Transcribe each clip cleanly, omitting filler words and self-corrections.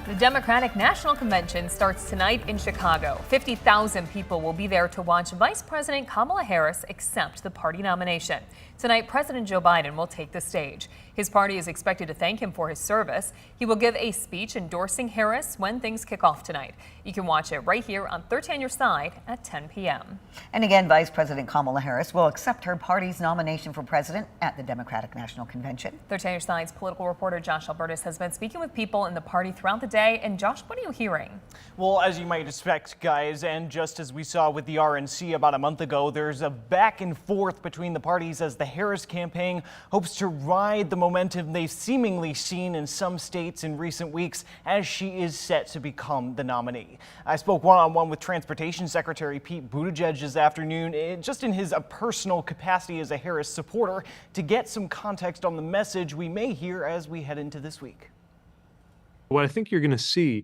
The Democratic National Convention starts tonight in Chicago. 50,000 people will be there to watch Vice President Kamala Harris accept the party nomination. Tonight, President Joe Biden will take the stage. His party is expected to thank him for his service. He will give a speech endorsing Harris when things kick off tonight. You can watch it right here on 13 on Your Side at 10 p.m. And again, Vice President Kamala Harris will accept her party's nomination for president at the Democratic National Convention. 13 on Your Side's political reporter Josh Albertus has been speaking with people in the party throughout the day. And Josh, what are you hearing? Well, as you might expect, guys, and just as we saw with the RNC about a month ago, there's a back and forth between the parties as the Harris campaign hopes to ride the momentum they've seemingly seen in some states in recent weeks as she is set to become the nominee. I spoke one-on-one with Transportation Secretary Pete Buttigieg this afternoon, just in his personal capacity as a Harris supporter, to get some context on the message we may hear as we head into this week. What I think you're going to see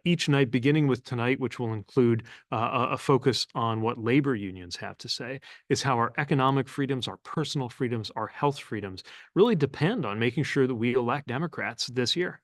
each night, beginning with tonight, which will include a focus on what labor unions have to say, is how our economic freedoms, our personal freedoms, our health freedoms really depend on making sure that we elect Democrats this year.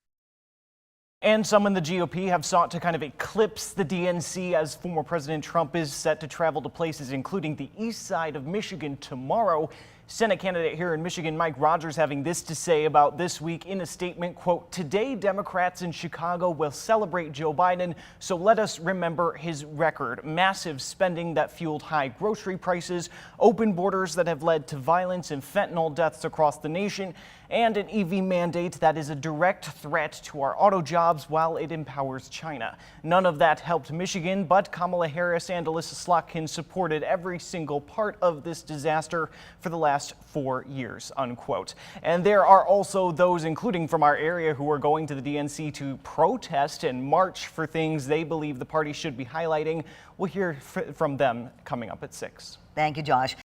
And some in the GOP have sought to kind of eclipse the DNC as former President Trump is set to travel to places including the east side of Michigan tomorrow. Senate candidate here in Michigan, Mike Rogers, having this to say about this week in a statement, quote, "Today, Democrats in Chicago will celebrate Joe Biden, so let us remember his record. Massive spending that fueled high grocery prices, open borders that have led to violence and fentanyl deaths across the nation, and an EV mandate that is a direct threat to our auto jobs while it empowers China. None of that helped Michigan, but Kamala Harris and Alyssa Slotkin supported every single part of this disaster for the last 4 years," unquote. And there are also those, including from our area, who are going to the DNC to protest and march for things they believe the party should be highlighting. We'll hear from them coming up at 6. Thank you, Josh.